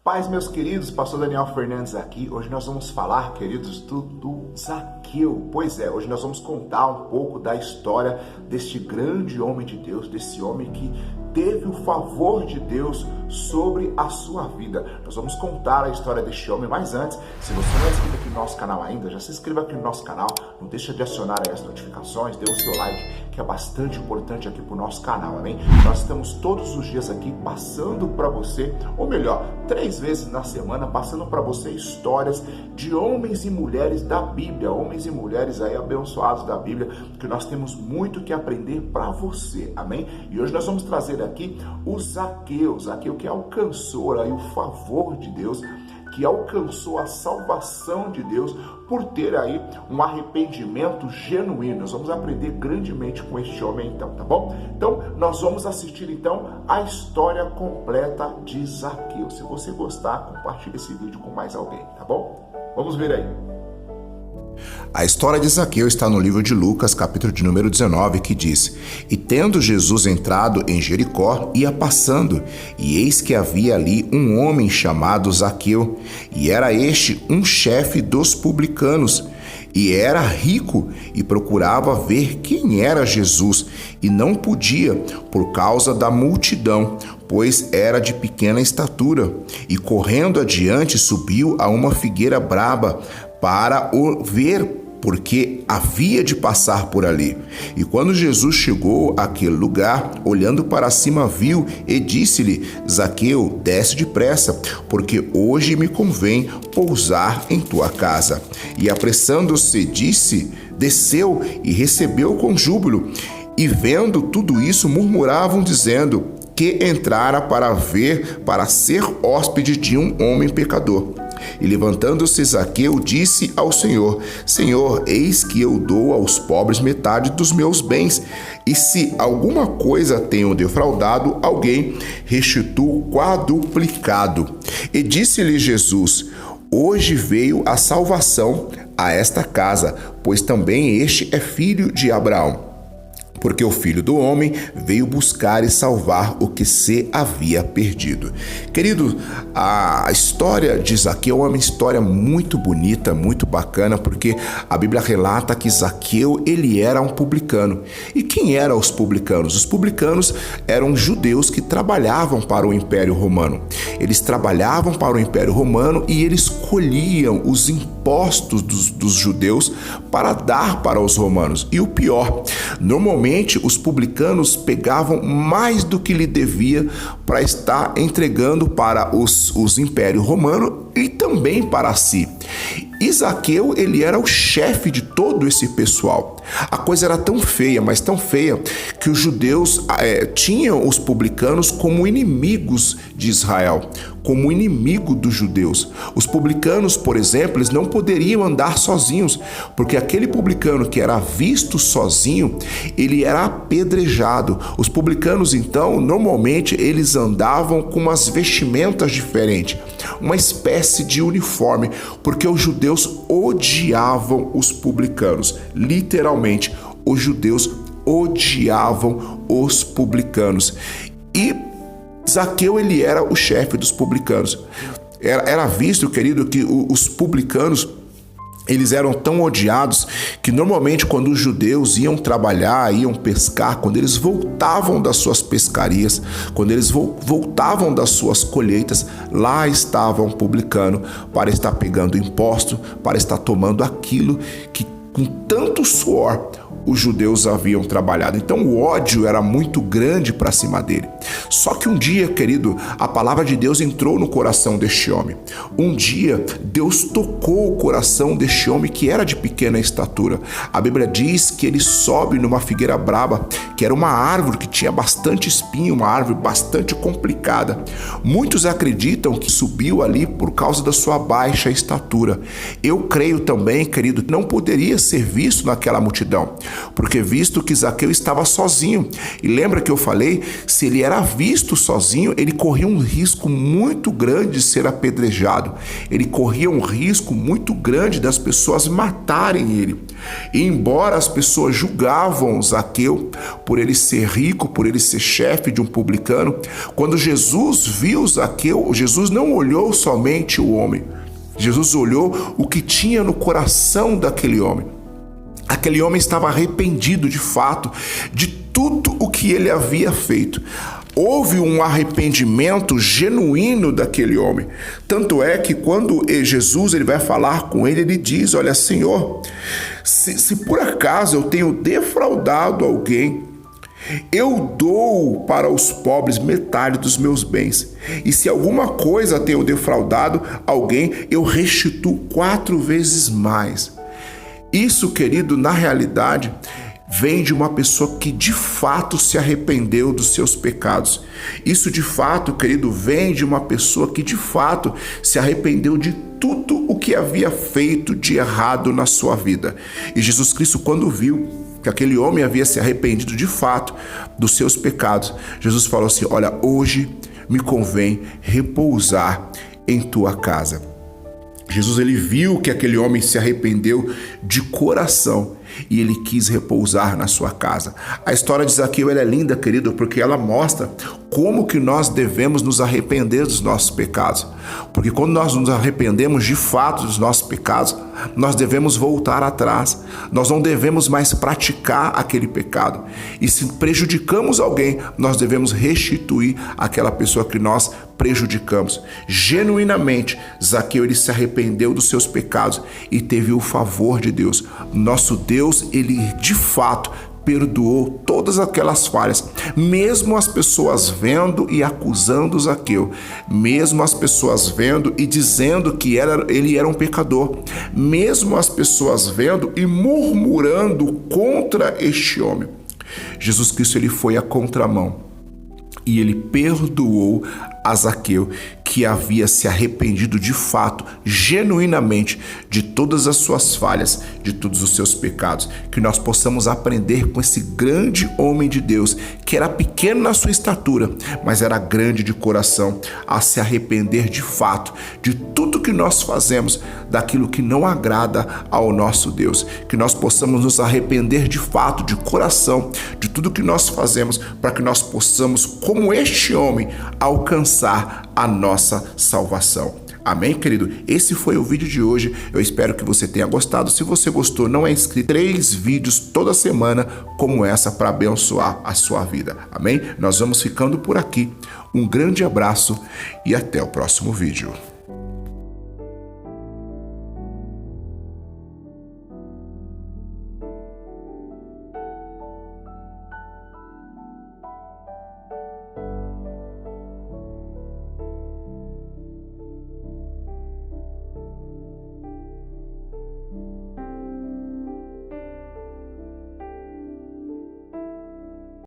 Paz, meus queridos, pastor Daniel Fernandes aqui. Hoje nós vamos falar, queridos, do Zaqueu. Pois é, hoje nós vamos contar um pouco da história deste grande homem de Deus, desse homem que teve o favor de Deus sobre a sua vida. Nós vamos contar a história deste homem, mas antes, se você não é inscrito aqui no nosso canal ainda, já se inscreva aqui no nosso canal, não deixa de acionar aí as notificações, dê o seu like, que é bastante importante aqui para o nosso canal, amém? Nós estamos todos os dias aqui passando para você, ou melhor, 3 vezes na semana, passando para você histórias de homens e mulheres da Bíblia, homens e mulheres aí abençoados da Bíblia, que nós temos muito que aprender para você, amém? E hoje nós vamos trazer aqui o Zaqueu que alcançou aí o favor de Deus, que alcançou a salvação de Deus por ter aí um arrependimento genuíno. Nós vamos aprender grandemente com este homem então, tá bom? Então, nós vamos assistir então a história completa de Zaqueu. Se você gostar, compartilhe esse vídeo com mais alguém, tá bom? Vamos ver aí. A história de Zaqueu está no livro de Lucas, capítulo de número 19, que diz: E tendo Jesus entrado em Jericó, ia passando, e eis que havia ali um homem chamado Zaqueu, e era este um chefe dos publicanos, e era rico, e procurava ver quem era Jesus, e não podia, por causa da multidão, pois era de pequena estatura. E correndo adiante, subiu a uma figueira braba, para o ver, porque havia de passar por ali. E quando Jesus chegou àquele lugar, olhando para cima, viu e disse-lhe: Zaqueu, desce depressa, porque hoje me convém pousar em tua casa. E apressando-se, desceu e recebeu com júbilo. E vendo tudo isso, murmuravam, dizendo que entrara para ser hóspede de um homem pecador. E levantando-se Zaqueu, disse ao Senhor: Senhor, eis que eu dou aos pobres metade dos meus bens, e se alguma coisa tenho defraudado alguém, restituo quadruplicado. E disse-lhe Jesus: Hoje veio a salvação a esta casa, pois também este é filho de Abraão. Porque o Filho do Homem veio buscar e salvar o que se havia perdido. Querido, a história de Zaqueu é uma história muito bonita, muito bacana, porque a Bíblia relata que Zaqueu, ele era um publicano. E quem eram os publicanos? Os publicanos eram judeus que trabalhavam para o Império Romano. Eles trabalhavam para o Império Romano e eles colhiam os impostos dos judeus para dar para os romanos. E o pior, normalmente os publicanos pegavam mais do que lhe devia para estar entregando para os impérios romanos e também para si. E Zaqueu, ele era o chefe de todo esse pessoal. A coisa era tão feia, mas tão feia, que os judeus tinham os publicanos como inimigos de Israel, como inimigo dos judeus. Os publicanos, por exemplo, eles não poderiam andar sozinhos, porque aquele publicano que era visto sozinho, ele era apedrejado. Os publicanos, então, normalmente, eles andavam com umas vestimentas diferentes, uma espécie de uniforme, porque os judeus odiavam os publicanos. Literalmente, os judeus odiavam os publicanos. E Zaqueu, ele era o chefe dos publicanos. Era visto, querido, que os publicanos, eles eram tão odiados que normalmente quando os judeus iam trabalhar, iam pescar, quando eles voltavam das suas pescarias, quando eles voltavam das suas colheitas, lá estava um publicano para estar pegando imposto, para estar tomando aquilo que com tanto suor os judeus haviam trabalhado. Então o ódio era muito grande para cima dele. Só que um dia, querido, a palavra de Deus entrou no coração deste homem. Um dia, Deus tocou o coração deste homem que era de pequena estatura. A Bíblia diz que ele sobe numa figueira braba, que era uma árvore que tinha bastante espinho, uma árvore bastante complicada. Muitos acreditam que subiu ali por causa da sua baixa estatura. Eu creio também, querido, que não poderia ser visto naquela multidão, porque visto que Zaqueu estava sozinho, e lembra que eu falei, se ele era visto sozinho, ele corria um risco muito grande de ser apedrejado, ele corria um risco muito grande das pessoas matarem ele. E embora as pessoas julgavam Zaqueu por ele ser rico, por ele ser chefe de um publicano, quando Jesus viu Zaqueu, Jesus não olhou somente o homem, Jesus olhou o que tinha no coração daquele homem. Aquele homem estava arrependido de fato de tudo o que ele havia feito. Houve um arrependimento genuíno daquele homem. Tanto é que quando Jesus ele vai falar com ele, ele diz: olha, Senhor, se por acaso eu tenho defraudado alguém, eu dou para os pobres metade dos meus bens. E se alguma coisa tenho defraudado alguém, eu restituo 4 vezes mais. Isso, querido, na realidade, vem de uma pessoa que de fato se arrependeu dos seus pecados. Isso de fato, querido, vem de uma pessoa que de fato se arrependeu de tudo o que havia feito de errado na sua vida. E Jesus Cristo, quando viu que aquele homem havia se arrependido de fato dos seus pecados, Jesus falou assim: olha, hoje me convém repousar em tua casa. Jesus ele viu que aquele homem se arrependeu de coração e ele quis repousar na sua casa. A história de Zaqueu ela é linda, querido, porque ela mostra como que nós devemos nos arrepender dos nossos pecados. Porque quando nós nos arrependemos de fato dos nossos pecados, nós devemos voltar atrás. Nós não devemos mais praticar aquele pecado. E se prejudicamos alguém, nós devemos restituir aquela pessoa que nós prejudicamos. Genuinamente, Zaqueu ele se arrependeu dos seus pecados e teve o favor de Deus. Nosso Deus, ele de fato perdoou todas aquelas falhas, mesmo as pessoas vendo e acusando Zaqueu, mesmo as pessoas vendo e dizendo que ele era um pecador, mesmo as pessoas vendo e murmurando contra este homem. Jesus Cristo ele foi à contramão e ele perdoou a Zaqueu, que havia se arrependido de fato, genuinamente, de todas as suas falhas, de todos os seus pecados. Que nós possamos aprender com esse grande homem de Deus, que era pequeno na sua estatura, mas era grande de coração, a se arrepender de fato de tudo que nós fazemos, daquilo que não agrada ao nosso Deus. Que nós possamos nos arrepender de fato, de coração, de tudo que nós fazemos, para que nós possamos, como este homem, alcançar a nossa salvação. Amém, querido? Esse foi o vídeo de hoje. Eu espero que você tenha gostado. Se você gostou, não é inscrito, 3 vídeos toda semana como essa para abençoar a sua vida. Amém? Nós vamos ficando por aqui. Um grande abraço e até o próximo vídeo.